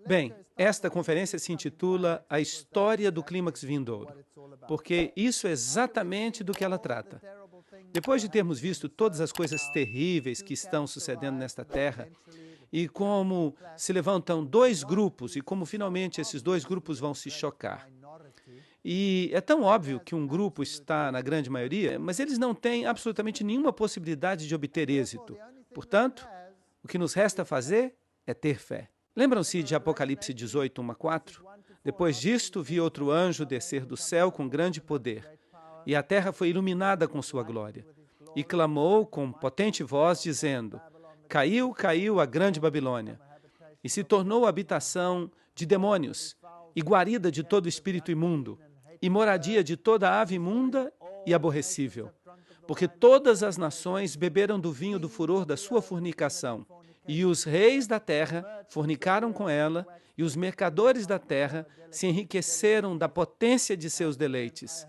Bem, esta conferência se intitula A História do Clímax Vindouro, porque isso é exatamente do que ela trata. Depois de termos visto todas as coisas terríveis que estão sucedendo nesta terra, e como se levantam dois grupos, e como finalmente esses dois grupos vão se chocar. E é tão óbvio que um grupo está na grande maioria, mas eles não têm absolutamente nenhuma possibilidade de obter êxito. Portanto, o que nos resta fazer é ter fé. Lembram-se de Apocalipse 18, 1 a 4? Depois disto, vi outro anjo descer do céu com grande poder, e a terra foi iluminada com sua glória. E clamou com potente voz, dizendo: Caiu, caiu a grande Babilônia, e se tornou habitação de demônios, e guarida de todo espírito imundo, e moradia de toda ave imunda e aborrecível. Porque todas as nações beberam do vinho do furor da sua fornicação, e os reis da terra fornicaram com ela, e os mercadores da terra se enriqueceram da potência de seus deleites.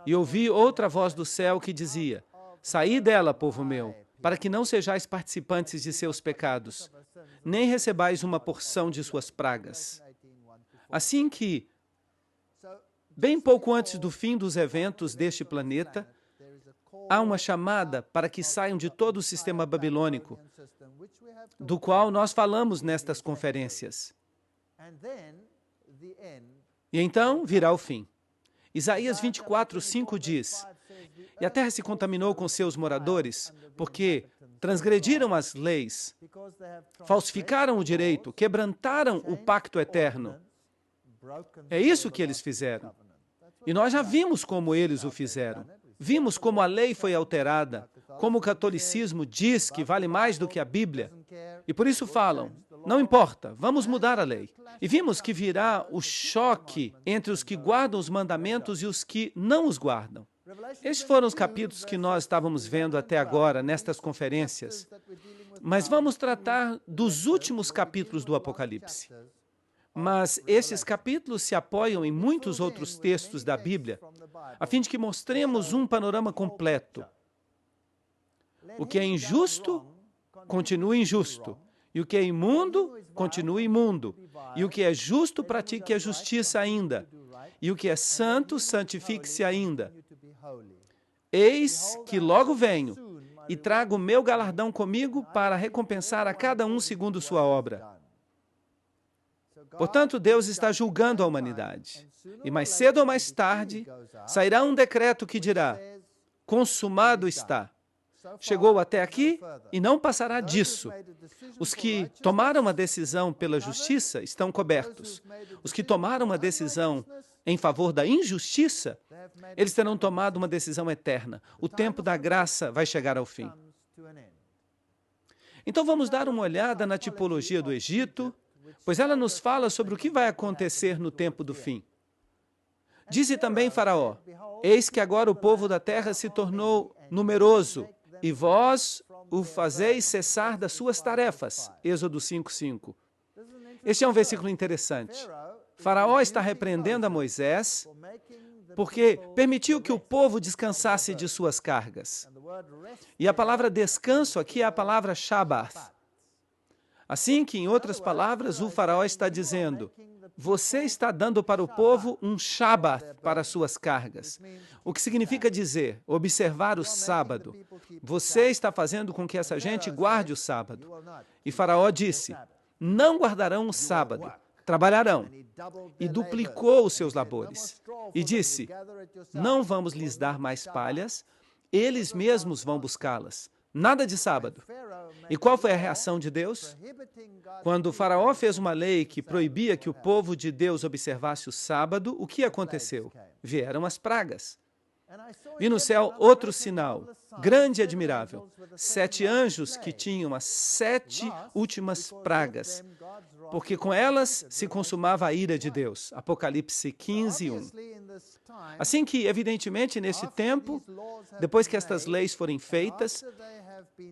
E ouvi outra voz do céu que dizia: Saí dela, povo meu, para que não sejais participantes de seus pecados, nem recebais uma porção de suas pragas. Assim que, bem pouco antes do fim dos eventos deste planeta, há uma chamada para que saiam de todo o sistema babilônico, do qual nós falamos nestas conferências. E então virá o fim. Isaías 24, 5 diz: E a terra se contaminou com seus moradores, porque transgrediram as leis, falsificaram o direito, quebrantaram o pacto eterno. É isso que eles fizeram. E nós já vimos como eles o fizeram. Vimos como a lei foi alterada, como o catolicismo diz que vale mais do que a Bíblia. E por isso falam: não importa, vamos mudar a lei. E vimos que virá o choque entre os que guardam os mandamentos e os que não os guardam. Estes foram os capítulos que nós estávamos vendo até agora, nestas conferências. Mas vamos tratar dos últimos capítulos do Apocalipse. Mas esses capítulos se apoiam em muitos outros textos da Bíblia, a fim de que mostremos um panorama completo. O que é injusto, continue injusto. E o que é imundo, continue imundo. E o que é justo, pratique a justiça ainda. E o que é santo, santifique-se ainda. Eis que logo venho, e trago o meu galardão comigo para recompensar a cada um segundo sua obra. Portanto, Deus está julgando a humanidade. E mais cedo ou mais tarde, sairá um decreto que dirá: consumado está. Chegou até aqui e não passará disso. Os que tomaram uma decisão pela justiça estão cobertos. Os que tomaram uma decisão em favor da injustiça, eles terão tomado uma decisão eterna. O tempo da graça vai chegar ao fim. Então vamos dar uma olhada na tipologia do Egito, pois ela nos fala sobre o que vai acontecer no tempo do fim. Disse também Faraó: Eis que agora o povo da terra se tornou numeroso, e vós o fazeis cessar das suas tarefas. Êxodo 5:5. Este é um versículo interessante. Faraó está repreendendo a Moisés porque permitiu que o povo descansasse de suas cargas. E a palavra descanso aqui é a palavra Shabbat. Assim que, em outras palavras, o faraó está dizendo: você está dando para o povo um Shabat para suas cargas. O que significa dizer, observar o sábado. Você está fazendo com que essa gente guarde o sábado. E Faraó disse: não guardarão o sábado, trabalharão. E duplicou os seus labores. E disse: não vamos lhes dar mais palhas, eles mesmos vão buscá-las. Nada de sábado. E qual foi a reação de Deus? Quando o faraó fez uma lei que proibia que o povo de Deus observasse o sábado, o que aconteceu? Vieram as pragas. Vi no céu outro sinal, grande e admirável. 7 anjos que tinham as 7 últimas pragas, porque com elas se consumava a ira de Deus. Apocalipse 15:1. Assim que, evidentemente, nesse tempo, depois que estas leis forem feitas,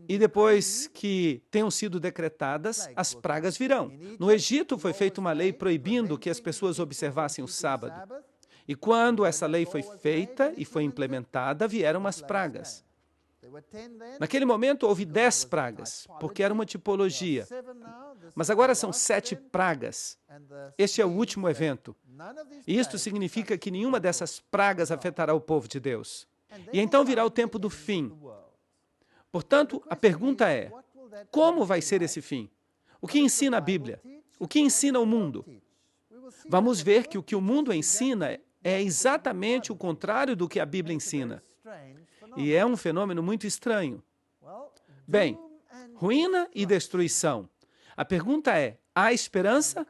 e depois que tenham sido decretadas, as pragas virão. No Egito foi feita uma lei proibindo que as pessoas observassem o sábado. E quando essa lei foi feita e foi implementada, vieram as pragas. Naquele momento houve 10 pragas, porque era uma tipologia. Mas agora são 7 pragas. Este é o último evento. E isto significa que nenhuma dessas pragas afetará o povo de Deus. E então virá o tempo do fim. Portanto, a pergunta é, como vai ser esse fim? O que ensina a Bíblia? O que ensina o mundo? Vamos ver que o que o mundo ensina é exatamente o contrário do que a Bíblia ensina. E é um fenômeno muito estranho. Bem, ruína e destruição. A pergunta é, há esperança?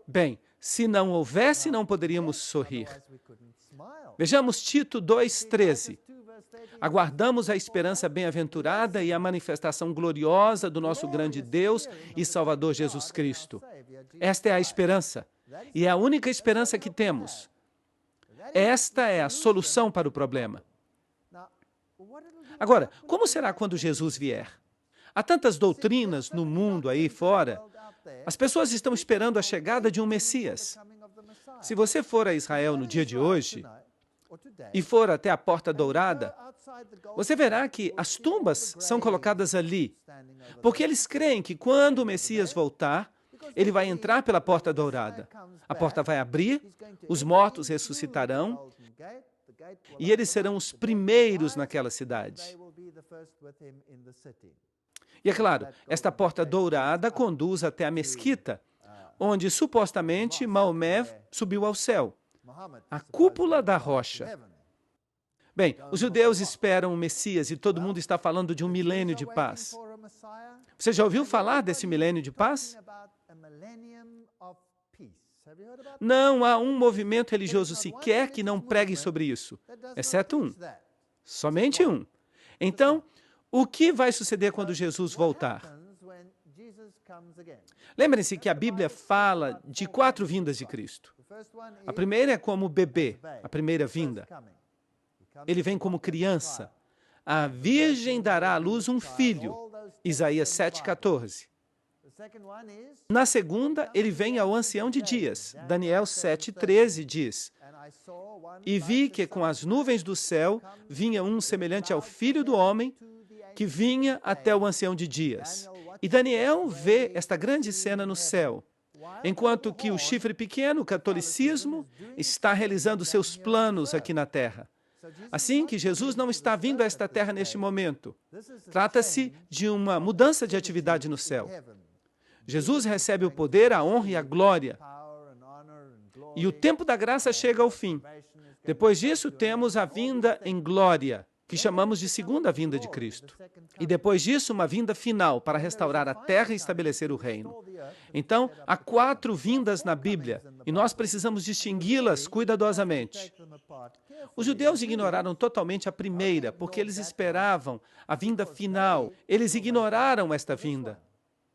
Bem, se não houvesse, não poderíamos sorrir. Vejamos Tito 2,13. Aguardamos a esperança bem-aventurada e a manifestação gloriosa do nosso grande Deus e Salvador Jesus Cristo. Esta é a esperança, e é a única esperança que temos. Esta é a solução para o problema. Agora, como será quando Jesus vier? Há tantas doutrinas no mundo aí fora. As pessoas estão esperando a chegada de um Messias. Se você for a Israel no dia de hoje e for até a Porta Dourada, você verá que as tumbas são colocadas ali, porque eles creem que quando o Messias voltar, ele vai entrar pela Porta Dourada. A porta vai abrir, os mortos ressuscitarão e eles serão os primeiros naquela cidade. E é claro, esta Porta Dourada conduz até a mesquita, onde supostamente Maomé subiu ao céu, a cúpula da rocha. Bem, os judeus esperam o Messias e todo mundo está falando de um milênio de paz. Você já ouviu falar desse milênio de paz? Não há um movimento religioso sequer que não pregue sobre isso, exceto um. Somente um. Então, o que vai suceder quando Jesus voltar? Lembrem-se que a Bíblia fala de 4 vindas de Cristo. A primeira é como bebê, a primeira vinda. Ele vem como criança. A virgem dará à luz um filho, Isaías 7,14. Na segunda, ele vem ao ancião de dias, Daniel 7,13 diz: E vi que com as nuvens do céu vinha um semelhante ao Filho do Homem, que vinha até o ancião de dias. E Daniel vê esta grande cena no céu, enquanto que o chifre pequeno, o catolicismo, está realizando seus planos aqui na terra. Assim que Jesus não está vindo a esta terra neste momento. Trata-se de uma mudança de atividade no céu. Jesus recebe o poder, a honra e a glória. E o tempo da graça chega ao fim. Depois disso, temos a vinda em glória, que chamamos de segunda vinda de Cristo. E depois disso, uma vinda final para restaurar a terra e estabelecer o reino. Então, há 4 vindas na Bíblia, e nós precisamos distingui-las cuidadosamente. Os judeus ignoraram totalmente a primeira, porque eles esperavam a vinda final. Eles ignoraram esta vinda.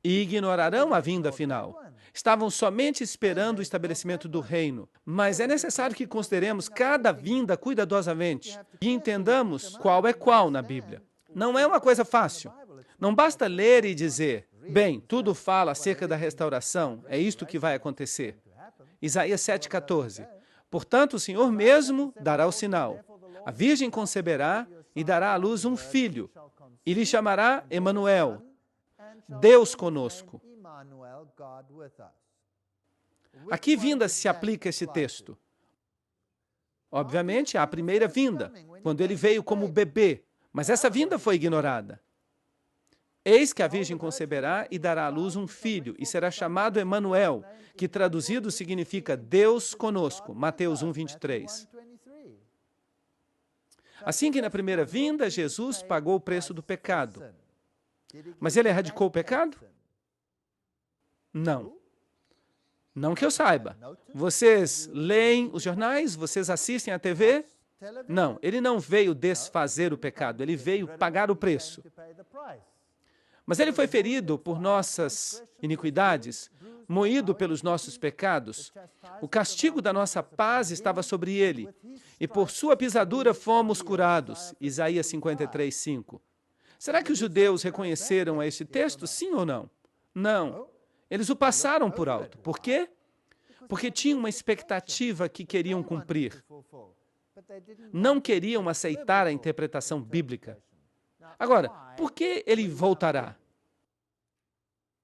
E ignorarão a vinda final. Estavam somente esperando o estabelecimento do reino. Mas é necessário que consideremos cada vinda cuidadosamente e entendamos qual é qual na Bíblia. Não é uma coisa fácil. Não basta ler e dizer, bem, tudo fala acerca da restauração, é isto que vai acontecer. Isaías 7,14. Portanto, o Senhor mesmo dará o sinal. A virgem conceberá e dará à luz um filho, e lhe chamará Emanuel, Deus conosco. A que vinda se aplica esse texto? Obviamente, a primeira vinda, quando ele veio como bebê, mas essa vinda foi ignorada. Eis que a virgem conceberá e dará à luz um filho, e será chamado Emanuel, que traduzido significa Deus conosco, Mateus 1,23. Assim que na primeira vinda, Jesus pagou o preço do pecado. Mas ele erradicou o pecado? Não. Não que eu saiba. Vocês leem os jornais? Vocês assistem à TV? Não, ele não veio desfazer o pecado, ele veio pagar o preço. Mas ele foi ferido por nossas iniquidades, moído pelos nossos pecados. O castigo da nossa paz estava sobre ele, e por sua pisadura fomos curados. Isaías 53:5. Será que os judeus reconheceram este texto, sim ou não? Não. Eles o passaram por alto. Por quê? Porque tinham uma expectativa que queriam cumprir. Não queriam aceitar a interpretação bíblica. Agora, por que ele voltará?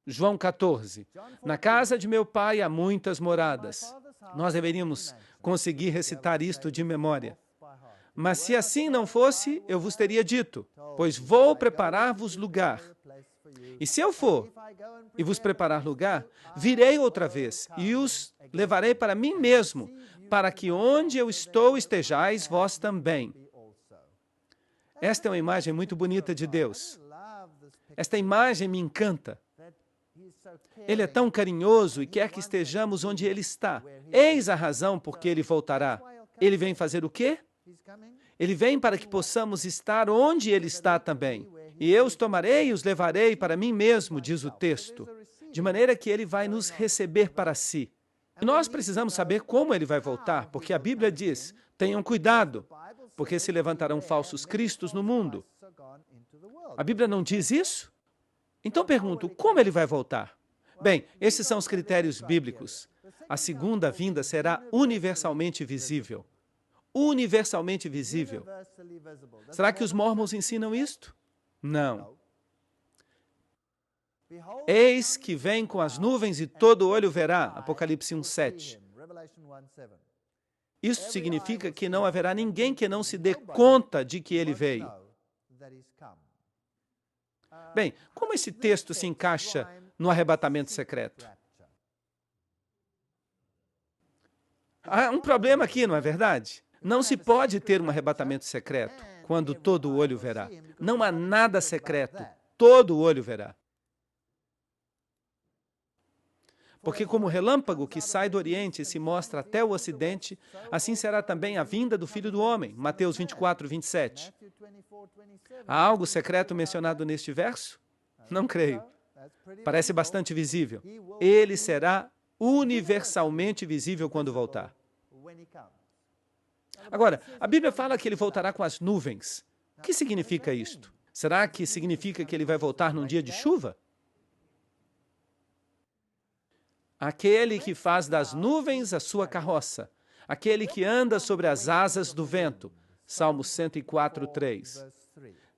João 14. Na casa de meu pai há muitas moradas. Nós deveríamos conseguir recitar isto de memória. Mas se assim não fosse, eu vos teria dito, pois vou preparar-vos lugar. E se eu for e vos preparar lugar, virei outra vez e os levarei para mim mesmo, para que onde eu estou estejais vós também. Esta é uma imagem muito bonita de Deus. Esta imagem me encanta. Ele é tão carinhoso e quer que estejamos onde Ele está. Eis a razão por que Ele voltará. Ele vem fazer o quê? Ele vem para que possamos estar onde Ele está também. E eu os tomarei e os levarei para mim mesmo, diz o texto, de maneira que Ele vai nos receber para si. E nós precisamos saber como Ele vai voltar, porque a Bíblia diz, tenham cuidado, porque se levantarão falsos cristos no mundo. A Bíblia não diz isso? Então pergunto, como Ele vai voltar? Bem, esses são os critérios bíblicos. A segunda vinda será universalmente visível. Universalmente visível. Será que os mormons ensinam isto? Não. Eis que vem com as nuvens e todo olho verá. Apocalipse 1:7. Isso significa que não haverá ninguém que não se dê conta de que ele veio. Bem, como esse texto se encaixa no arrebatamento secreto? Há um problema aqui, não é verdade? Não se pode ter um arrebatamento secreto quando todo o olho verá. Não há nada secreto, todo o olho verá. Porque como o relâmpago que sai do Oriente e se mostra até o Ocidente, assim será também a vinda do Filho do Homem. Mateus 24:27. Há algo secreto mencionado neste verso? Não creio. Parece bastante visível. Ele será universalmente visível quando voltar. Agora, a Bíblia fala que ele voltará com as nuvens. O que significa isto? Será que significa que ele vai voltar num dia de chuva? Aquele que faz das nuvens a sua carroça, aquele que anda sobre as asas do vento. Salmo 104:3.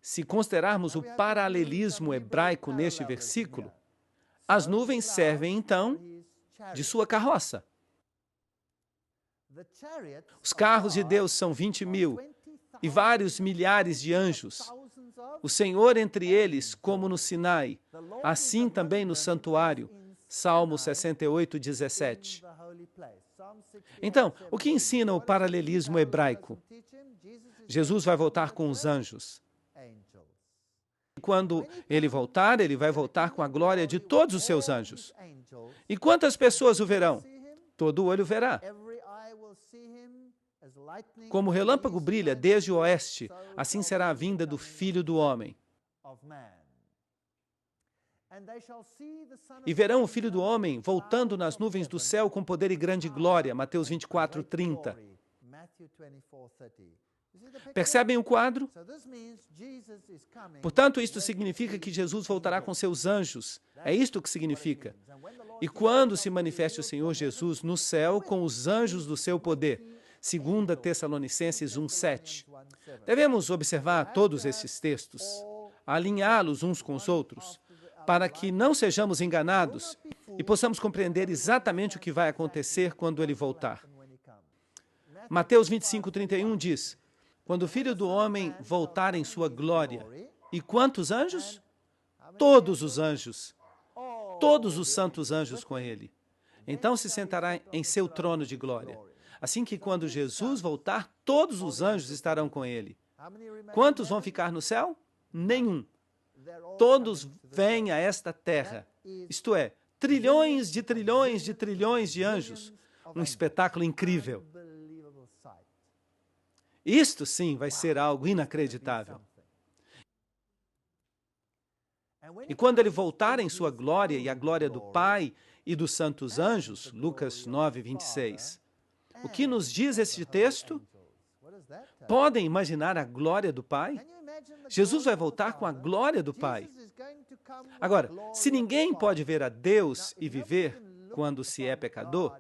Se considerarmos o paralelismo hebraico neste versículo, as nuvens servem, então, de sua carroça. Os carros de Deus são 20.000 e vários milhares de anjos. O Senhor entre eles, como no Sinai, assim também no santuário. Salmo 68:17. Então, o que ensina o paralelismo hebraico? Jesus vai voltar com os anjos. Quando ele voltar, ele vai voltar com a glória de todos os seus anjos. E quantas pessoas o verão? Todo o olho verá. Como o relâmpago brilha desde o oeste, assim será a vinda do Filho do Homem. E verão o Filho do Homem voltando nas nuvens do céu com poder e grande glória. Mateus 24:30. Percebem o quadro? Portanto, isto significa que Jesus voltará com seus anjos. É isto que significa. E quando se manifeste o Senhor Jesus no céu com os anjos do seu poder. 2 Tessalonicenses 1:7. Devemos observar todos esses textos, alinhá-los uns com os outros, para que não sejamos enganados e possamos compreender exatamente o que vai acontecer quando ele voltar. Mateus 25:31 diz, quando o Filho do Homem voltar em sua glória. E quantos anjos? Todos os anjos. Todos os santos anjos com ele. Então se sentará em seu trono de glória. Assim que quando Jesus voltar, todos os anjos estarão com ele. Quantos vão ficar no céu? Nenhum. Todos vêm a esta terra. Isto é, trilhões de trilhões de trilhões de anjos. Um espetáculo incrível. Isto sim vai ser algo inacreditável. E quando ele voltar em sua glória e a glória do Pai e dos santos anjos, Lucas 9:26. O que nos diz este texto? Podem imaginar a glória do Pai? Jesus vai voltar com a glória do Pai. Agora, se ninguém pode ver a Deus e viver quando se é pecador,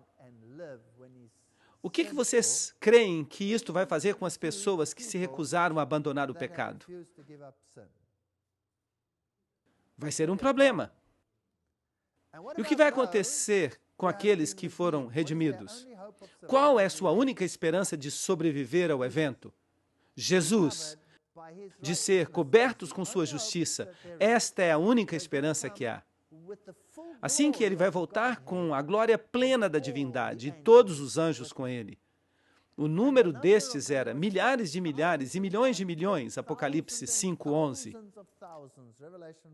O que vocês creem que isto vai fazer com as pessoas que se recusaram a abandonar o pecado? Vai ser um problema. E o que vai acontecer com aqueles que foram redimidos? Qual é sua única esperança de sobreviver ao evento? Jesus, de ser cobertos com sua justiça. Esta é a única esperança que há. Assim que ele vai voltar com a glória plena da divindade e todos os anjos com ele. O número destes era milhares e milhões de milhões, Apocalipse 5:11.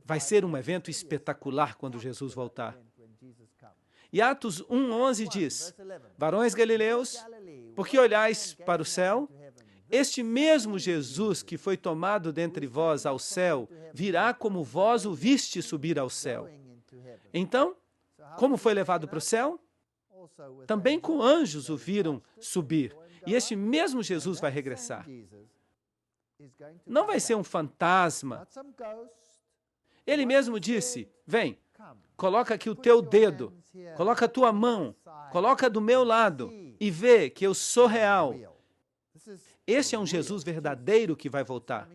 Vai ser um evento espetacular quando Jesus voltar. E Atos 1:11 diz: Varões galileus, por que olhais para o céu? Este mesmo Jesus que foi tomado dentre vós ao céu, virá como vós o viste subir ao céu. Então, como foi levado para o céu? Também com anjos o viram subir. E este mesmo Jesus vai regressar. Não vai ser um fantasma. Ele mesmo disse: vem, coloca aqui o teu dedo, coloca a tua mão, coloca do meu lado e vê que eu sou real. Este é um Jesus verdadeiro que vai voltar,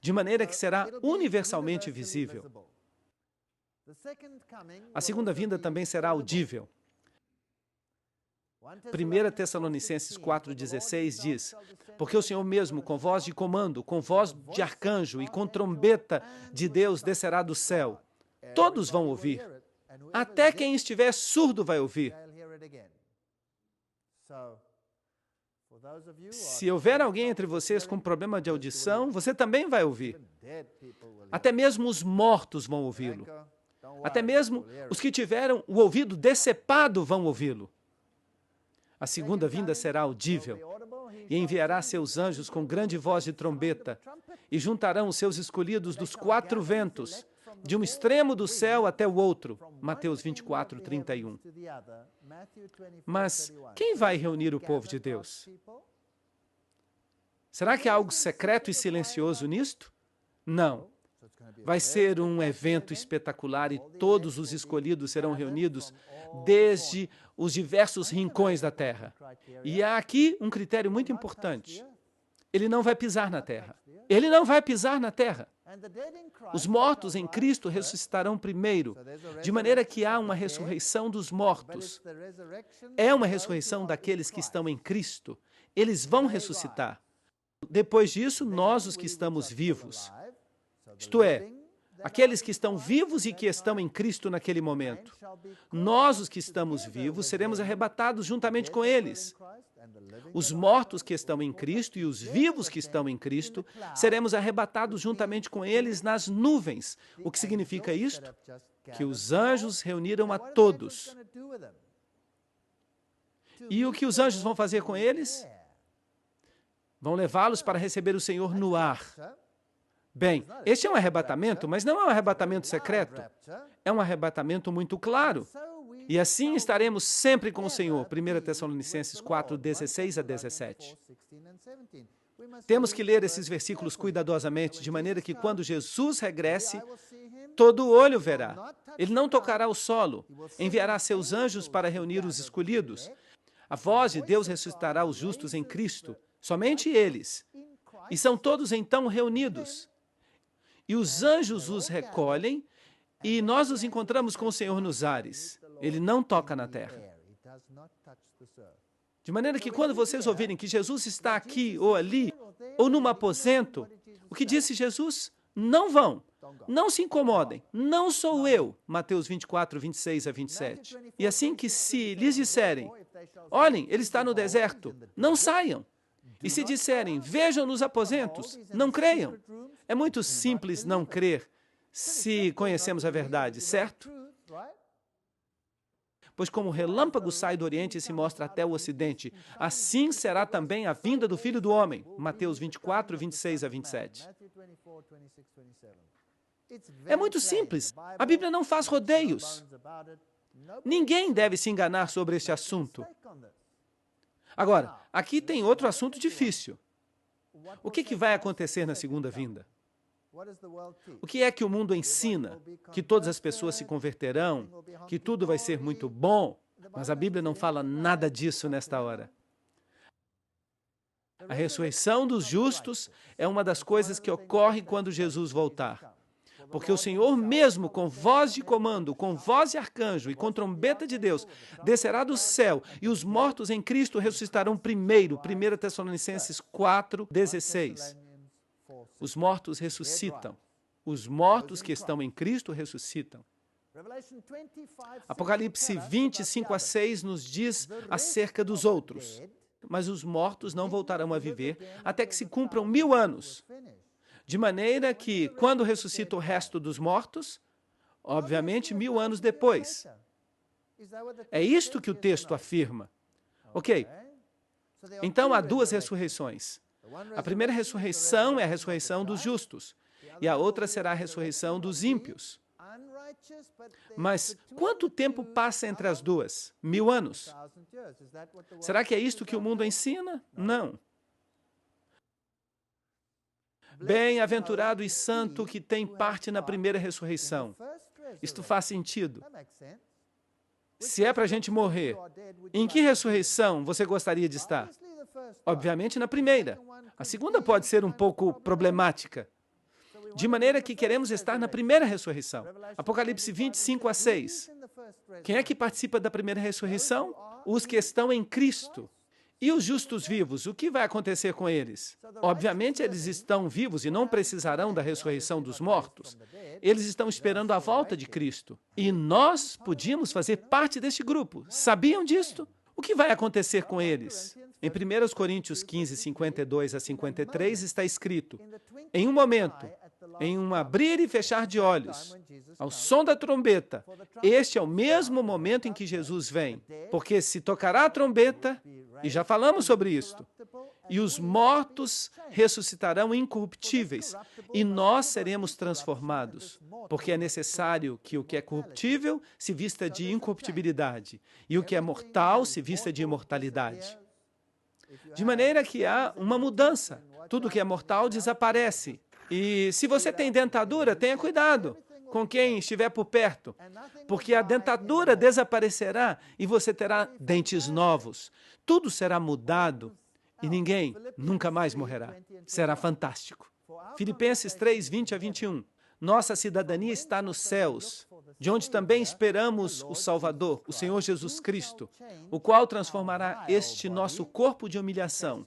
de maneira que será universalmente visível. A segunda vinda também será audível. 1 Tessalonicenses 4,16 diz: porque o Senhor mesmo, com voz de comando, com voz de arcanjo e com trombeta de Deus, descerá do céu. Todos vão ouvir. Até quem estiver surdo vai ouvir. Se houver alguém entre vocês com problema de audição, você também vai ouvir. Até mesmo os mortos vão ouvi-lo. Até mesmo os que tiveram o ouvido decepado vão ouvi-lo. A segunda vinda será audível, e enviará seus anjos com grande voz de trombeta, e juntarão os seus escolhidos dos quatro ventos, de um extremo do céu até o outro. Mateus 24:31. Mas quem vai reunir o povo de Deus? Será que há algo secreto e silencioso nisto? Não. Vai ser um evento espetacular e todos os escolhidos serão reunidos desde os diversos rincões da terra. E há aqui um critério muito importante. Ele não vai pisar na terra. Ele não vai pisar na terra. Os mortos em Cristo ressuscitarão primeiro, de maneira que há uma ressurreição dos mortos. É uma ressurreição daqueles que estão em Cristo. Eles vão ressuscitar. Depois disso, nós, os que estamos vivos, isto é, aqueles que estão vivos e que estão em Cristo naquele momento, nós, os que estamos vivos, seremos arrebatados juntamente com eles. Os mortos que estão em Cristo e os vivos que estão em Cristo, seremos arrebatados juntamente com eles nas nuvens. O que significa isto? Que os anjos reuniram a todos. E o que os anjos vão fazer com eles? Vão levá-los para receber o Senhor no ar. Bem, este é um arrebatamento, mas não é um arrebatamento secreto. É um arrebatamento muito claro. E assim estaremos sempre com o Senhor. 1 Tessalonicenses 4:16-17. Temos que ler esses versículos cuidadosamente, de maneira que quando Jesus regresse, todo olho verá. Ele não tocará o solo, enviará seus anjos para reunir os escolhidos. A voz de Deus ressuscitará os justos em Cristo, somente eles. E são todos então reunidos. E os anjos os recolhem, e nós nos encontramos com o Senhor nos ares. Ele não toca na terra. De maneira que quando vocês ouvirem que Jesus está aqui ou ali, ou num aposento, o que disse Jesus? Não vão. Não se incomodem. Não sou eu. Mateus 24:26-27. E assim que se lhes disserem, olhem, ele está no deserto, não saiam. E se disserem, vejam nos aposentos, não creiam. É muito simples não crer se conhecemos a verdade, certo? Pois como o relâmpago sai do Oriente e se mostra até o Ocidente, assim será também a vinda do Filho do Homem. Mateus 24:26-27. É muito simples. A Bíblia não faz rodeios. Ninguém deve se enganar sobre este assunto. Agora, aqui tem outro assunto difícil. O que vai acontecer na segunda vinda? O que é que o mundo ensina? Que todas as pessoas se converterão? Que tudo vai ser muito bom? Mas a Bíblia não fala nada disso nesta hora. A ressurreição dos justos é uma das coisas que ocorre quando Jesus voltar. Porque o Senhor mesmo, com voz de comando, com voz de arcanjo e com trombeta de Deus, descerá do céu e os mortos em Cristo ressuscitarão primeiro. 1 Tessalonicenses 4:16. Os mortos ressuscitam. Os mortos que estão em Cristo ressuscitam. Apocalipse 25:6 nos diz acerca dos outros. Mas os mortos não voltarão a viver até que se cumpram 1000 anos. De maneira que, quando ressuscita o resto dos mortos, obviamente 1000 anos depois. É isto que o texto afirma. Ok. Então, há duas ressurreições. A primeira ressurreição é a ressurreição dos justos, e a outra será a ressurreição dos ímpios. Mas quanto tempo passa entre as duas? 1000 anos. Será que é isto que o mundo ensina? Não. Bem-aventurado e santo que tem parte na primeira ressurreição. Isto faz sentido. Se é para a gente morrer, em que ressurreição você gostaria de estar? Obviamente na primeira. A segunda pode ser um pouco problemática. De maneira que queremos estar na primeira ressurreição. Apocalipse 25:6. Quem é que participa da primeira ressurreição? Os que estão em Cristo. E os justos vivos, o que vai acontecer com eles? Obviamente, eles estão vivos e não precisarão da ressurreição dos mortos. Eles estão esperando a volta de Cristo. E nós podíamos fazer parte deste grupo. Sabiam disto? O que vai acontecer com eles? Em 1 Coríntios 15:52-53 está escrito: em um momento, em um abrir e fechar de olhos, ao som da trombeta, este é o mesmo momento em que Jesus vem, porque se tocará a trombeta, e já falamos sobre isto, e os mortos ressuscitarão incorruptíveis, e nós seremos transformados, porque é necessário que o que é corruptível se vista de incorruptibilidade, e o que é mortal se vista de imortalidade. De maneira que há uma mudança. Tudo que é mortal desaparece. E se você tem dentadura, tenha cuidado com quem estiver por perto, porque a dentadura desaparecerá e você terá dentes novos. Tudo será mudado e ninguém nunca mais morrerá. Será fantástico. Filipenses 3:20-21. Nossa cidadania está nos céus, de onde também esperamos o Salvador, o Senhor Jesus Cristo, o qual transformará este nosso corpo de humilhação,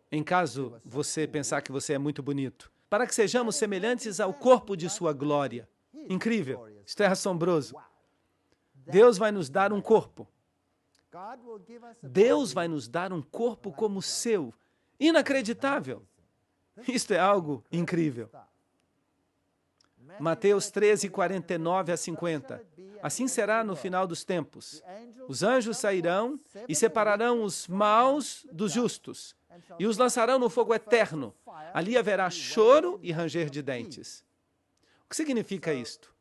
em caso você pensar que você é muito bonito, para que sejamos semelhantes ao corpo de sua glória. Incrível, isto é assombroso. Deus vai nos dar um corpo. Deus vai nos dar um corpo como o seu. Inacreditável. Isto é algo incrível. Mateus 13:49-50. Assim será no final dos tempos. Os anjos sairão e separarão os maus dos justos e os lançarão no fogo eterno. Ali haverá choro e ranger de dentes. O que significa isto?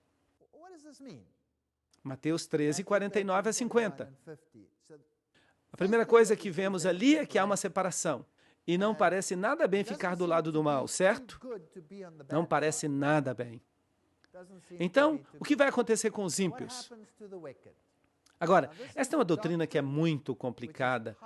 Mateus 13:49-50. A primeira coisa que vemos ali é que há uma separação. E não parece nada bem ficar do lado do mal, certo? Não parece nada bem. Então, o que vai acontecer com os ímpios? Agora, esta é uma doutrina que é muito complicada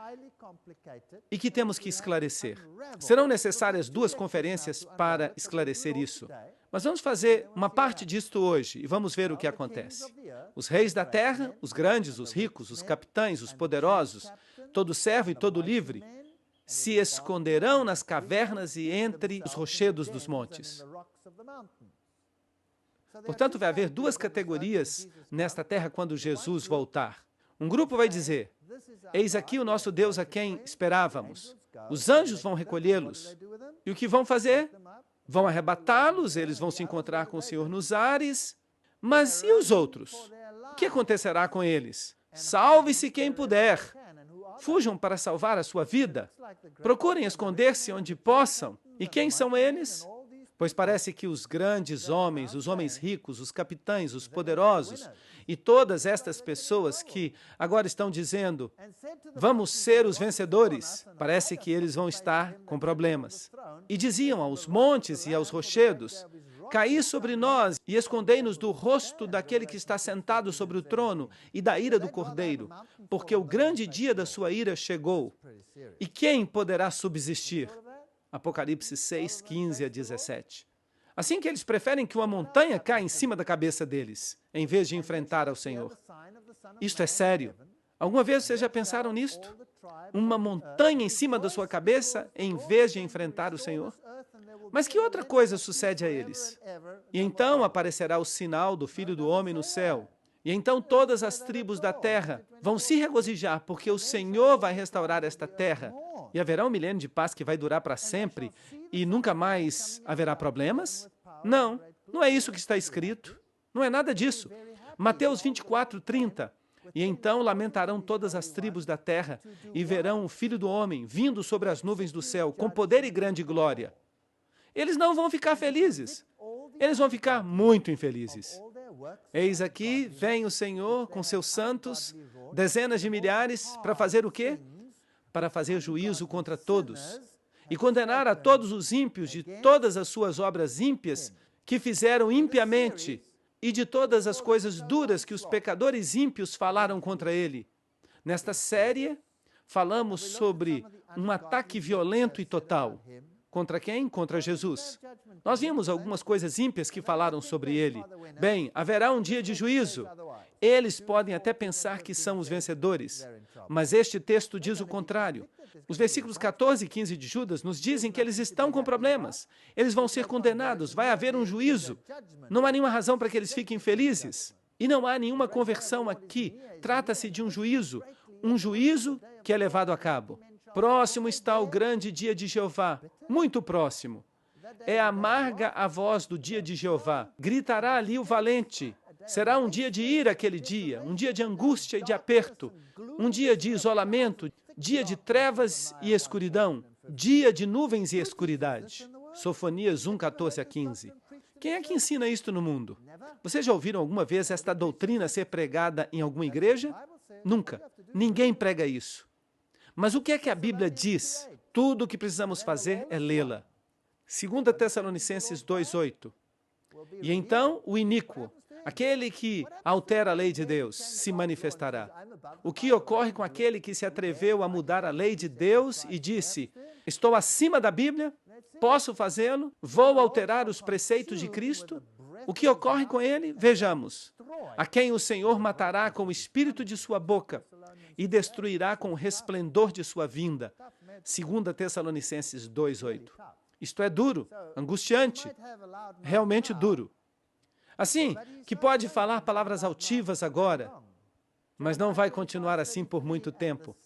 e que temos que esclarecer. Serão necessárias 2 conferências para esclarecer isso. Mas vamos fazer uma parte disto hoje e vamos ver o que acontece. Os reis da terra, os grandes, os ricos, os capitães, os poderosos, todo servo e todo livre, se esconderão nas cavernas e entre os rochedos dos montes. Portanto, vai haver 2 categorias nesta terra quando Jesus voltar. Um grupo vai dizer: eis aqui o nosso Deus a quem esperávamos. Os anjos vão recolhê-los. E o que vão fazer? Vão arrebatá-los, eles vão se encontrar com o Senhor nos ares. Mas e os outros? O que acontecerá com eles? Salve-se quem puder. Fujam para salvar a sua vida. Procurem esconder-se onde possam. E quem são eles? Pois parece que os grandes homens, os homens ricos, os capitães, os poderosos e todas estas pessoas que agora estão dizendo: vamos ser os vencedores, parece que eles vão estar com problemas. E diziam aos montes e aos rochedos: caí sobre nós e escondei-nos do rosto daquele que está sentado sobre o trono e da ira do Cordeiro, porque o grande dia da sua ira chegou. E quem poderá subsistir? Apocalipse 6, 15 a 17. Assim que eles preferem que uma montanha caia em cima da cabeça deles, em vez de enfrentar ao Senhor. Isto é sério. Alguma vez vocês já pensaram nisto? Uma montanha em cima da sua cabeça, em vez de enfrentar o Senhor? Mas que outra coisa sucede a eles? E então aparecerá o sinal do Filho do Homem no céu. E então todas as tribos da terra vão se regozijar, porque o Senhor vai restaurar esta terra. E haverá um milênio de paz que vai durar para sempre e nunca mais haverá problemas? Não, não é isso que está escrito. Não é nada disso. Mateus 24, 30. E então lamentarão todas as tribos da terra e verão o Filho do Homem vindo sobre as nuvens do céu com poder e grande glória. Eles não vão ficar felizes. Eles vão ficar muito infelizes. Eis aqui, vem o Senhor com seus santos, dezenas de milhares, para fazer o quê? Para fazer juízo contra todos e condenar a todos os ímpios de todas as suas obras ímpias que fizeram impiamente e de todas as coisas duras que os pecadores ímpios falaram contra ele. Nesta série, falamos sobre um ataque violento e total. Contra quem? Contra Jesus. Nós vimos algumas coisas ímpias que falaram sobre ele. Bem, haverá um dia de juízo. Eles podem até pensar que são os vencedores, mas este texto diz o contrário. Os versículos 14 e 15 de Judas nos dizem que eles estão com problemas. Eles vão ser condenados, vai haver um juízo. Não há nenhuma razão para que eles fiquem felizes. E não há nenhuma conversão aqui. Trata-se de um juízo que é levado a cabo. Próximo está o grande dia de Jeová, muito próximo. É amarga a voz do dia de Jeová. Gritará ali o valente. Será um dia de ira aquele dia, um dia de angústia e de aperto, um dia de isolamento, dia de trevas e escuridão, dia de nuvens e escuridade. Sofonias 1, 14 a 15. Quem é que ensina isto no mundo? Vocês já ouviram alguma vez esta doutrina ser pregada em alguma igreja? Nunca. Ninguém prega isso. Mas o que é que a Bíblia diz? Tudo o que precisamos fazer é lê-la. 2 Tessalonicenses 2:8. E então o iníquo, aquele que altera a lei de Deus, se manifestará. O que ocorre com aquele que se atreveu a mudar a lei de Deus e disse: estou acima da Bíblia, posso fazê-lo, vou alterar os preceitos de Cristo? O que ocorre com ele? Vejamos. A quem o Senhor matará com o espírito de sua boca e destruirá com o resplendor de sua vinda. 2 Tessalonicenses 2:8. Isto é duro, angustiante, realmente duro. Assim, que pode falar palavras altivas agora, mas não vai continuar assim por muito tempo.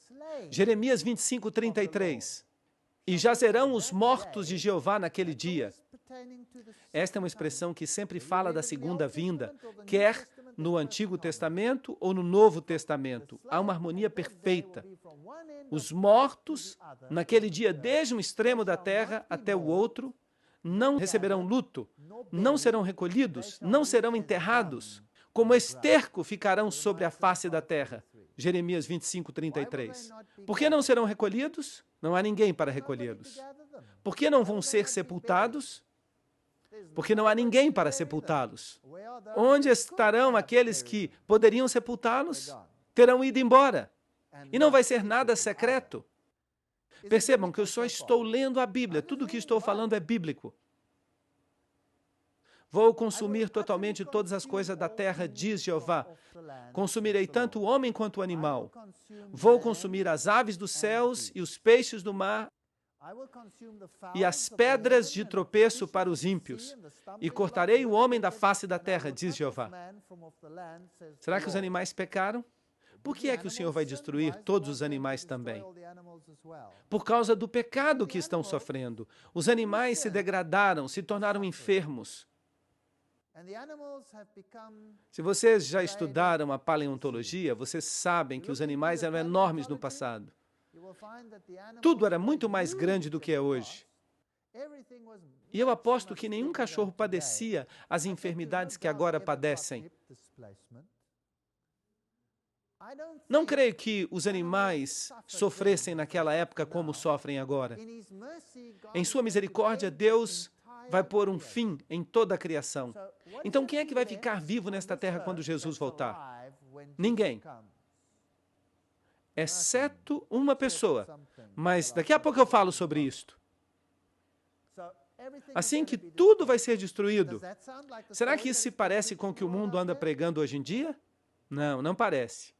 Jeremias 25, 33. E jazerão os mortos de Jeová naquele dia. Esta é uma expressão que sempre fala da segunda vinda, quer no Antigo Testamento ou no Novo Testamento. Há uma harmonia perfeita. Os mortos, naquele dia, desde um extremo da terra até o outro, não receberão luto, não serão recolhidos, não serão enterrados. Como esterco ficarão sobre a face da terra. Jeremias 25, 33. Por que não serão recolhidos? Não há ninguém para recolhê-los. Por que não vão ser sepultados? Porque não há ninguém para sepultá-los. Onde estarão aqueles que poderiam sepultá-los? Terão ido embora. E não vai ser nada secreto. Percebam que eu só estou lendo a Bíblia. Tudo o que estou falando é bíblico. Vou consumir totalmente todas as coisas da terra, diz Jeová. Consumirei tanto o homem quanto o animal. Vou consumir as aves dos céus e os peixes do mar e as pedras de tropeço para os ímpios. E cortarei o homem da face da terra, diz Jeová. Será que os animais pecaram? Por que é que o Senhor vai destruir todos os animais também? Por causa do pecado que estão sofrendo. Os animais se degradaram, se tornaram enfermos. Se vocês já estudaram a paleontologia, vocês sabem que os animais eram enormes no passado. Tudo era muito mais grande do que é hoje. E eu aposto que nenhum cachorro padecia as enfermidades que agora padecem. Não creio que os animais sofressem naquela época como sofrem agora. Em sua misericórdia, Deus vai pôr um fim em toda a criação. Então, quem é que vai ficar vivo nesta terra quando Jesus voltar? Ninguém. Exceto uma pessoa. Mas daqui a pouco eu falo sobre isto. Assim que tudo vai ser destruído. Será que isso se parece com o que o mundo anda pregando hoje em dia? Não, não parece.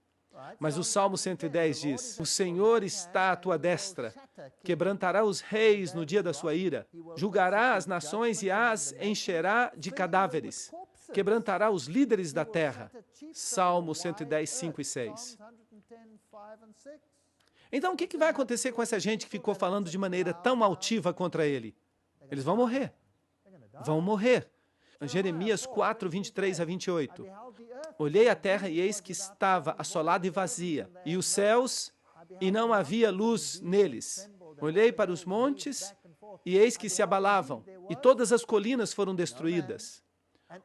Mas o Salmo 110 diz: o Senhor está à tua destra, quebrantará os reis no dia da sua ira, julgará as nações e as encherá de cadáveres, quebrantará os líderes da terra. Salmo 110, 5 e 6. Então, o que vai acontecer com essa gente que ficou falando de maneira tão altiva contra ele? Eles vão morrer. Vão morrer. Jeremias 4, 23 a 28. Olhei a terra e eis que estava assolada e vazia, e os céus, e não havia luz neles. Olhei para os montes, e eis que se abalavam, e todas as colinas foram destruídas.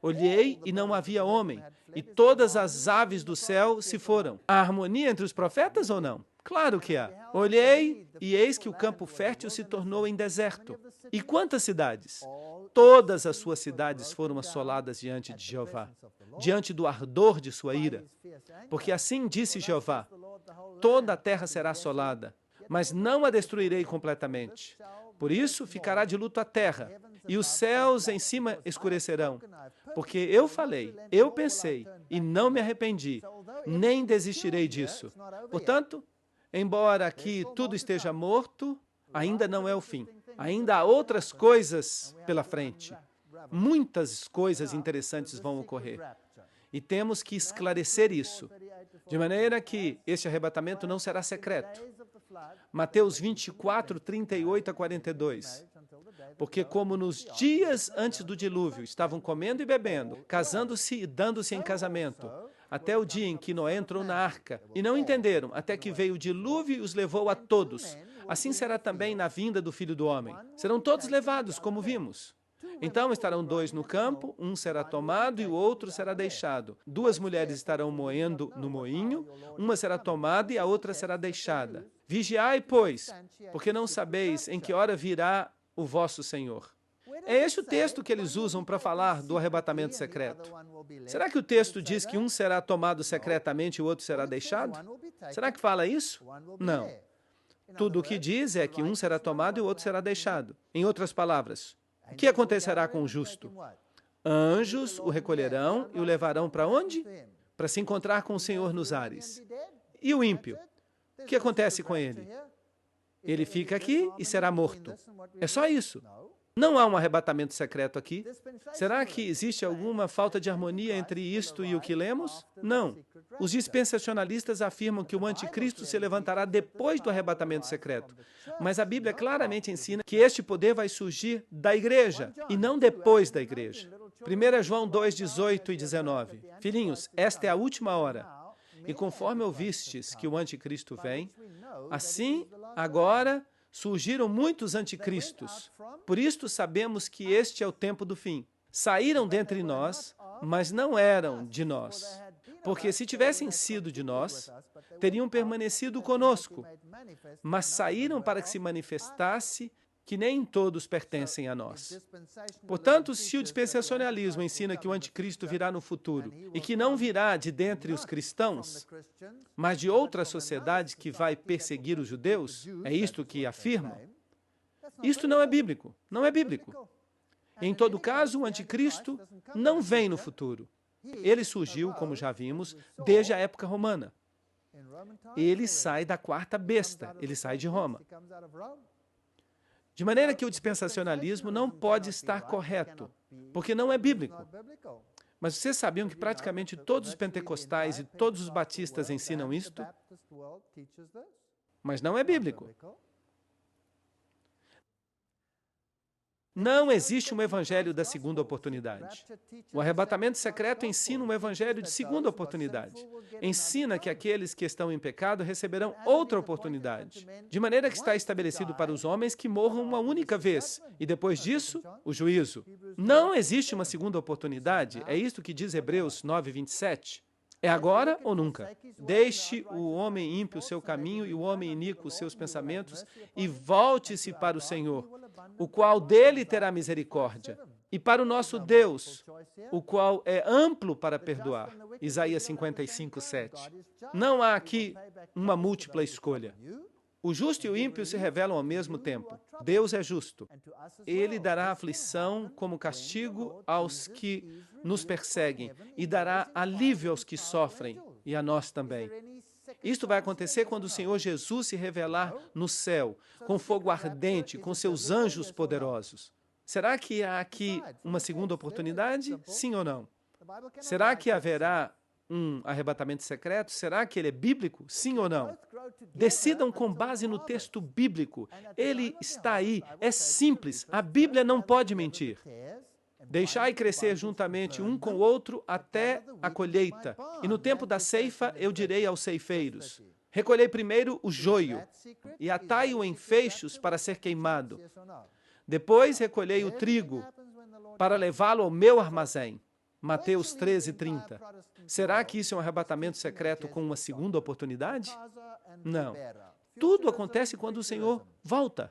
Olhei e não havia homem, e todas as aves do céu se foram. Há harmonia entre os profetas ou não? Claro que há. Olhei e eis que o campo fértil se tornou em deserto. E quantas cidades? Todas as suas cidades foram assoladas diante de Jeová, diante do ardor de sua ira. Porque assim disse Jeová: toda a terra será assolada, mas não a destruirei completamente. Por isso ficará de luto a terra, e os céus em cima escurecerão. Porque eu falei, eu pensei, e não me arrependi, nem desistirei disso. Portanto, embora aqui tudo esteja morto, ainda não é o fim. Ainda há outras coisas pela frente. Muitas coisas interessantes vão ocorrer. E temos que esclarecer isso, de maneira que este arrebatamento não será secreto. Mateus 24, 38 a 42. Porque como nos dias antes do dilúvio estavam comendo e bebendo, casando-se e dando-se em casamento, até o dia em que Noé entrou na arca, e não entenderam, até que veio o dilúvio e os levou a todos. Assim será também na vinda do Filho do Homem. Serão todos levados, como vimos. Então estarão dois no campo, um será tomado e o outro será deixado. Duas mulheres estarão moendo no moinho, uma será tomada e a outra será deixada. Vigiai, pois, porque não sabeis em que hora virá o vosso Senhor. É este o texto que eles usam para falar do arrebatamento secreto. Será que o texto diz que um será tomado secretamente e o outro será deixado? Será que fala isso? Não. Tudo o que diz é que um será tomado e o outro será deixado. Em outras palavras, o que acontecerá com o justo? Anjos o recolherão e o levarão para onde? Para se encontrar com o Senhor nos ares. E o ímpio? O que acontece com ele? Ele fica aqui e será morto. É só isso. Não há um arrebatamento secreto aqui. Será que existe alguma falta de harmonia entre isto e o que lemos? Não. Os dispensacionalistas afirmam que o anticristo se levantará depois do arrebatamento secreto. Mas a Bíblia claramente ensina que este poder vai surgir da igreja e não depois da igreja. 1 João 2, 18 e 19. Filhinhos, esta é a última hora. E conforme ouvistes que o anticristo vem, assim, agora, surgiram muitos anticristos. Por isto sabemos que este é o tempo do fim. Saíram dentre nós, mas não eram de nós. Porque se tivessem sido de nós, teriam permanecido conosco. Mas saíram para que se manifestasse que nem todos pertencem a nós. Portanto, se o dispensacionalismo ensina que o anticristo virá no futuro e que não virá de dentre os cristãos, mas de outra sociedade que vai perseguir os judeus, é isto que afirmam, isto não é bíblico, não é bíblico. Em todo caso, o anticristo não vem no futuro. Ele surgiu, como já vimos, desde a época romana. Ele sai da quarta besta, ele sai de Roma. De maneira que o dispensacionalismo não pode estar correto, porque não é bíblico. Mas vocês sabiam que praticamente todos os pentecostais e todos os batistas ensinam isto? Mas não é bíblico. Não existe um evangelho da segunda oportunidade. O arrebatamento secreto ensina um evangelho de segunda oportunidade. Ensina que aqueles que estão em pecado receberão outra oportunidade, de maneira que está estabelecido para os homens que morram uma única vez, e depois disso, o juízo. Não existe uma segunda oportunidade, é isto que diz Hebreus 9, 27. É agora ou nunca. Deixe o homem ímpio o seu caminho e o homem iníquo os seus pensamentos e volte-se para o Senhor. o qual dele terá misericórdia, e para o nosso Deus, o qual é amplo para perdoar. Isaías 55, 7. Não há aqui uma múltipla escolha. O justo e o ímpio se revelam ao mesmo tempo. Deus é justo. Ele dará aflição como castigo aos que nos perseguem e dará alívio aos que sofrem, e a nós também. Isto vai acontecer quando o Senhor Jesus se revelar no céu, com fogo ardente, com seus anjos poderosos. Será que há aqui uma segunda oportunidade? Sim ou não? Será que haverá um arrebatamento secreto? Será que ele é bíblico? Sim ou não? Decidam com base no texto bíblico. Ele está aí, é simples. A Bíblia não pode mentir. Deixai crescer juntamente um com o outro até a colheita. E no tempo da ceifa eu direi aos ceifeiros: recolhei primeiro o joio e atai-o em feixes para ser queimado. Depois recolhei o trigo para levá-lo ao meu armazém. Mateus 13:30. Será que isso é um arrebatamento secreto com uma segunda oportunidade? Não. Tudo acontece quando o Senhor volta.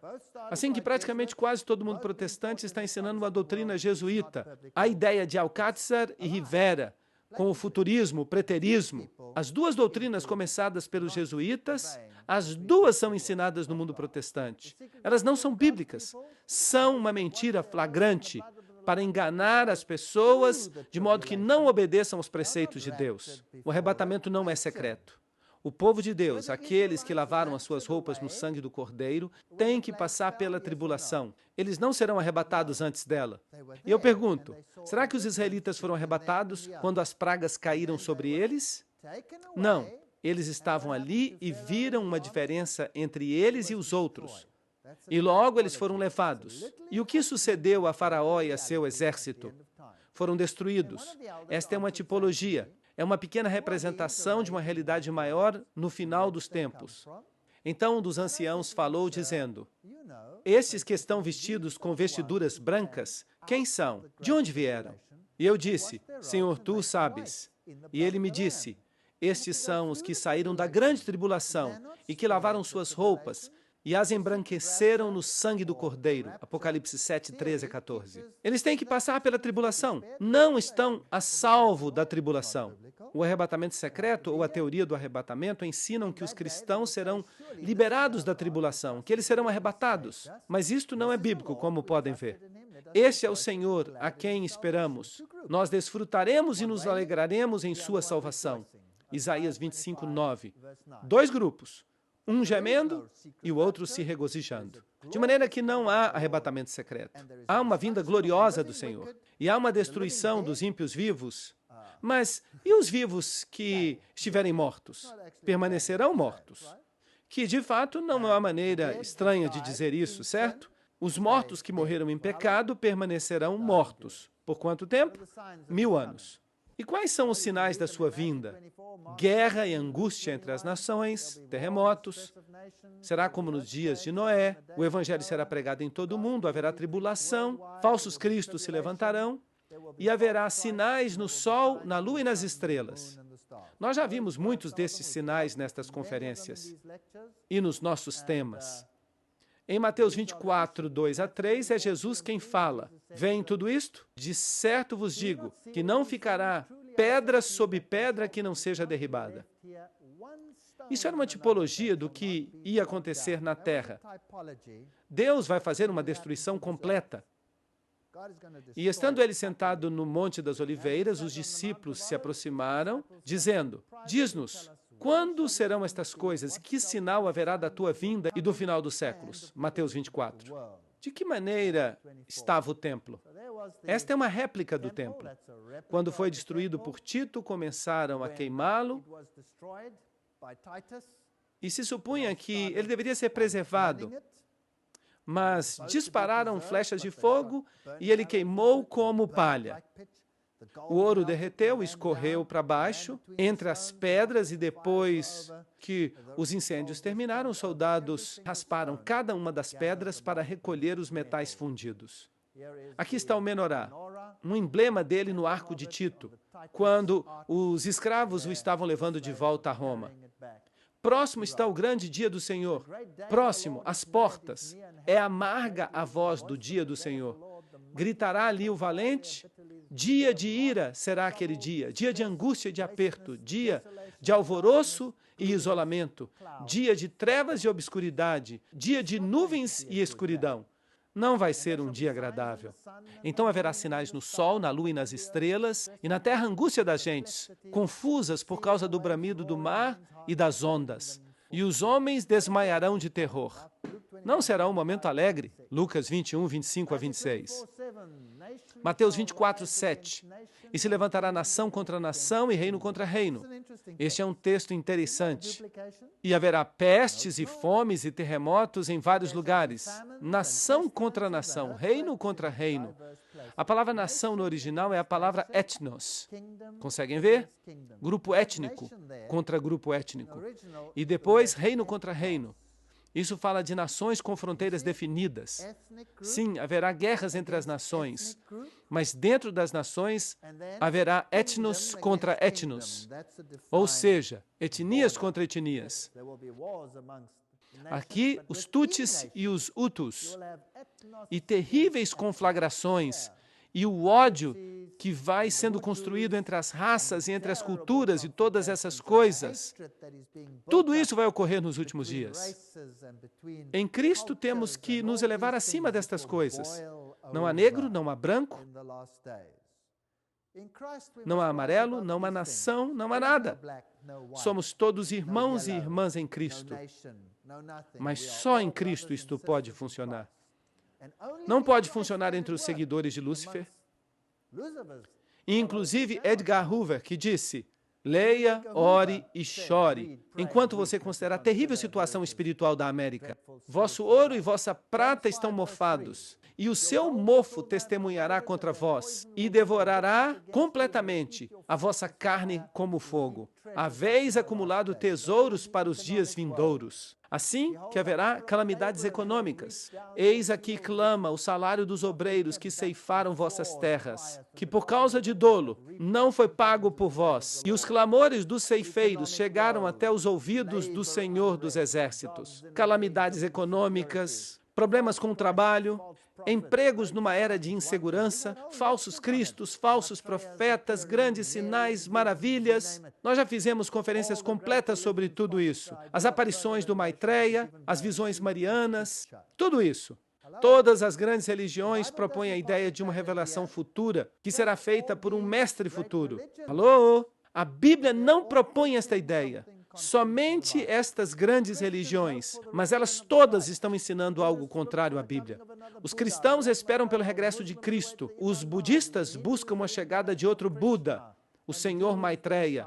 Assim que praticamente quase todo mundo protestante está ensinando uma doutrina jesuíta, a ideia de Alcácer e Rivera, com o futurismo, o preterismo. As duas doutrinas começadas pelos jesuítas, as duas são ensinadas no mundo protestante. Elas não são bíblicas, são uma mentira flagrante para enganar as pessoas de modo que não obedeçam aos preceitos de Deus. O arrebatamento não é secreto. O povo de Deus, aqueles que lavaram as suas roupas no sangue do Cordeiro, têm que passar pela tribulação. Eles não serão arrebatados antes dela. E eu pergunto, será que os israelitas foram arrebatados quando as pragas caíram sobre eles? Não. Eles estavam ali e viram uma diferença entre eles e os outros. E logo eles foram levados. E o que sucedeu a Faraó e a seu exército? Foram destruídos. Esta é uma tipologia. É uma pequena representação de uma realidade maior no final dos tempos. Então um dos anciãos falou, dizendo: estes que estão vestidos com vestiduras brancas, quem são? De onde vieram? E eu disse: Senhor, tu sabes. E ele me disse: estes são os que saíram da grande tribulação e que lavaram suas roupas e as embranqueceram no sangue do Cordeiro. Apocalipse 7, 13 a 14. Eles têm que passar pela tribulação. Não estão a salvo da tribulação. O arrebatamento secreto ou a teoria do arrebatamento ensinam que os cristãos serão liberados da tribulação, que eles serão arrebatados. Mas isto não é bíblico, como podem ver. Este é o Senhor a quem esperamos. Nós desfrutaremos e nos alegraremos em sua salvação. Isaías 25, 9. Dois grupos. Um gemendo e o outro se regozijando. De maneira que não há arrebatamento secreto. Há uma vinda gloriosa do Senhor. E há uma destruição dos ímpios vivos. Mas e os vivos que estiverem mortos? Permanecerão mortos. Que, de fato, não é uma maneira estranha de dizer isso, certo? Os mortos que morreram em pecado permanecerão mortos. Por quanto tempo? 1000 anos. E quais são os sinais da sua vinda? Guerra e angústia entre as nações, terremotos. Será como nos dias de Noé, o evangelho será pregado em todo o mundo, haverá tribulação, falsos cristos se levantarão e haverá sinais no sol, na lua e nas estrelas. Nós já vimos muitos desses sinais nestas conferências e nos nossos temas. Em Mateus 24, 2 a 3, é Jesus quem fala. Vem tudo isto? De certo vos digo que não ficará pedra sobre pedra que não seja derribada. Isso era uma tipologia do que ia acontecer na terra. Deus vai fazer uma destruição completa. E estando ele sentado no Monte das Oliveiras, os discípulos se aproximaram, dizendo: diz-nos, quando serão estas coisas? Que sinal haverá da tua vinda e do final dos séculos? Mateus 24. De que maneira estava o templo? Esta é uma réplica do templo. Quando foi destruído por Tito, começaram a queimá-lo e se supunha que ele deveria ser preservado. Mas dispararam flechas de fogo e ele queimou como palha. O ouro derreteu, escorreu para baixo, entre as pedras, e depois que os incêndios terminaram, os soldados rasparam cada uma das pedras para recolher os metais fundidos. Aqui está o menorá, um emblema dele no arco de Tito, quando os escravos o estavam levando de volta a Roma. Próximo está o grande dia do Senhor. Próximo, às portas. É amarga a voz do dia do Senhor. Gritará ali o valente. Dia de ira será aquele dia. Dia de angústia e de aperto. Dia de alvoroço e isolamento. Dia de trevas e obscuridade. Dia de nuvens e escuridão. Não vai ser um dia agradável. Então haverá sinais no sol, na lua e nas estrelas, e na terra angústia das gentes, confusas por causa do bramido do mar e das ondas. E os homens desmaiarão de terror. Não será um momento alegre. Lucas 21, 25 a 26. Mateus 24, 7. E se levantará nação contra nação e reino contra reino. Este é um texto interessante. E haverá pestes e fomes e terremotos em vários lugares. Nação contra nação, reino contra reino. A palavra nação no original é a palavra etnos. Conseguem ver? Grupo étnico contra grupo étnico. E depois reino contra reino. Isso fala de nações com fronteiras definidas. Sim, haverá guerras entre as nações, mas dentro das nações haverá etnos contra etnos, ou seja, etnias contra etnias. Aqui, os Tutsis e os Hutus, e terríveis conflagrações, e o ódio que vai sendo construído entre as raças e entre as culturas e todas essas coisas. Tudo isso vai ocorrer nos últimos dias. Em Cristo temos que nos elevar acima destas coisas. Não há negro, não há branco, não há amarelo, não há nação, não há nada. Somos todos irmãos e irmãs em Cristo. Mas só em Cristo isto pode funcionar. Não pode funcionar entre os seguidores de Lúcifer. E, inclusive, Edgar Hoover, que disse, leia, ore e chore, enquanto você considera a terrível situação espiritual da América. Vosso ouro e vossa prata estão mofados, e o seu mofo testemunhará contra vós, e devorará completamente a vossa carne como fogo. Haveis acumulado tesouros para os dias vindouros. Assim que haverá calamidades econômicas. Eis aqui clama o salário dos obreiros que ceifaram vossas terras, que por causa de dolo não foi pago por vós. E os clamores dos ceifeiros chegaram até os ouvidos do Senhor dos Exércitos. Calamidades econômicas, problemas com o trabalho, empregos numa era de insegurança, falsos cristos, falsos profetas, grandes sinais, maravilhas. Nós já fizemos conferências completas sobre tudo isso. As aparições do Maitreya, as visões marianas, tudo isso. Todas as grandes religiões propõem a ideia de uma revelação futura que será feita por um mestre futuro. Alô? A Bíblia não propõe esta ideia. Somente estas grandes religiões, mas elas todas estão ensinando algo contrário à Bíblia. Os cristãos esperam pelo regresso de Cristo. Os budistas buscam a chegada de outro Buda, o Senhor Maitreya.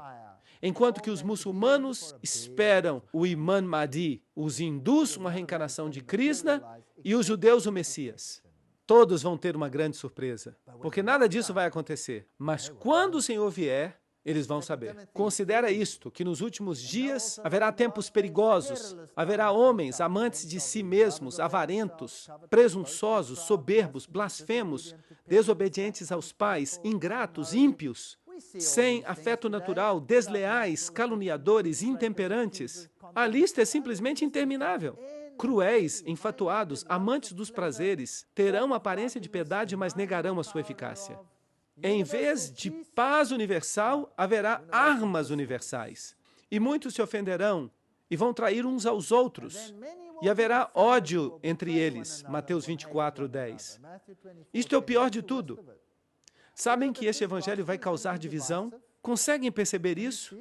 Enquanto que os muçulmanos esperam o Imam Mahdi, os hindus uma reencarnação de Krishna e os judeus o Messias. Todos vão ter uma grande surpresa, porque nada disso vai acontecer. Mas quando o Senhor vier, eles vão saber. Considera isto, que nos últimos dias haverá tempos perigosos, haverá homens amantes de si mesmos, avarentos, presunçosos, soberbos, blasfemos, desobedientes aos pais, ingratos, ímpios, sem afeto natural, desleais, caluniadores, intemperantes. A lista é simplesmente interminável. Cruéis, enfatuados, amantes dos prazeres, terão aparência de piedade, mas negarão a sua eficácia. Em vez de paz universal, haverá armas universais. E muitos se ofenderão e vão trair uns aos outros. E haverá ódio entre eles. Mateus 24, 10. Isto é o pior de tudo. Sabem que este evangelho vai causar divisão? Conseguem perceber isso?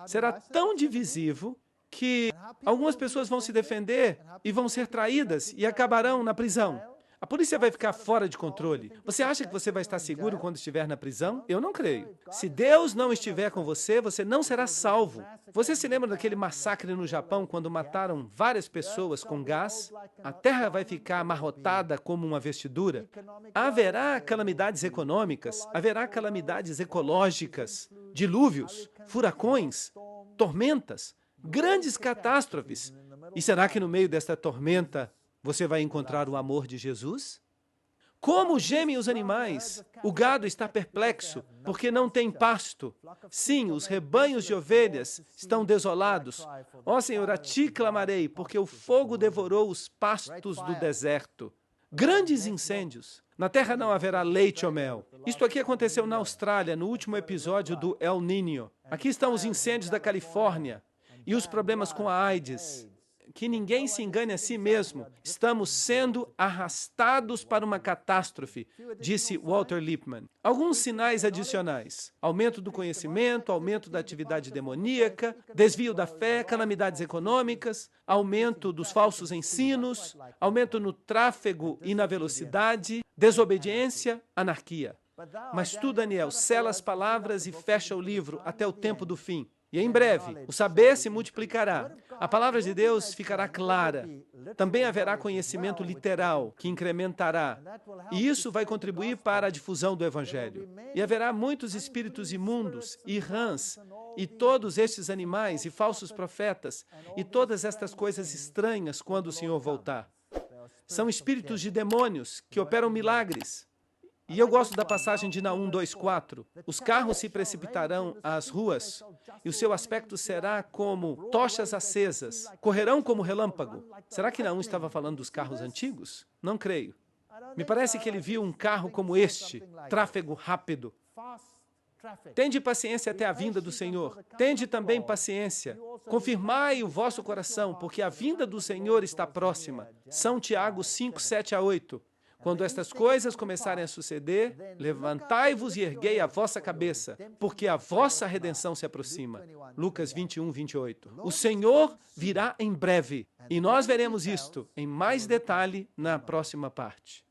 Será tão divisivo que algumas pessoas vão se defender e vão ser traídas e acabarão na prisão. A polícia vai ficar fora de controle. Você acha que você vai estar seguro quando estiver na prisão? Eu não creio. Se Deus não estiver com você, você não será salvo. Você se lembra daquele massacre no Japão, quando mataram várias pessoas com gás? A terra vai ficar amarrotada como uma vestidura. Haverá calamidades econômicas, haverá calamidades ecológicas, dilúvios, furacões, tormentas, grandes catástrofes. E será que no meio desta tormenta você vai encontrar o amor de Jesus? Como gemem os animais? O gado está perplexo, porque não tem pasto. Sim, os rebanhos de ovelhas estão desolados. Ó Senhor, a ti clamarei, porque o fogo devorou os pastos do deserto. Grandes incêndios. Na terra não haverá leite ou mel. Isto aqui aconteceu na Austrália, no último episódio do El Niño. Aqui estão os incêndios da Califórnia e os problemas com a AIDS. Que ninguém se engane a si mesmo. Estamos sendo arrastados para uma catástrofe, disse Walter Lippmann. Alguns sinais adicionais: aumento do conhecimento, aumento da atividade demoníaca, desvio da fé, calamidades econômicas, aumento dos falsos ensinos, aumento no tráfego e na velocidade, desobediência, anarquia. Mas tu, Daniel, sela as palavras e fecha o livro até o tempo do fim. E em breve, o saber se multiplicará. A palavra de Deus ficará clara. Também haverá conhecimento literal, que incrementará. E isso vai contribuir para a difusão do Evangelho. E haverá muitos espíritos imundos, e rãs, e todos estes animais, e falsos profetas, e todas estas coisas estranhas quando o Senhor voltar. São espíritos de demônios que operam milagres. E eu gosto da passagem de Naum 2:4. Os carros se precipitarão às ruas, e o seu aspecto será como tochas acesas. Correrão como relâmpago. Será que Naum estava falando dos carros antigos? Não creio. Me parece que ele viu um carro como este, tráfego rápido. Tende paciência até a vinda do Senhor. Tende também paciência. Confirmai o vosso coração, porque a vinda do Senhor está próxima. São Tiago 5:7-8. Quando estas coisas começarem a suceder, levantai-vos e erguei a vossa cabeça, porque a vossa redenção se aproxima. Lucas 21:28. O Senhor virá em breve, e nós veremos isto em mais detalhe na próxima parte.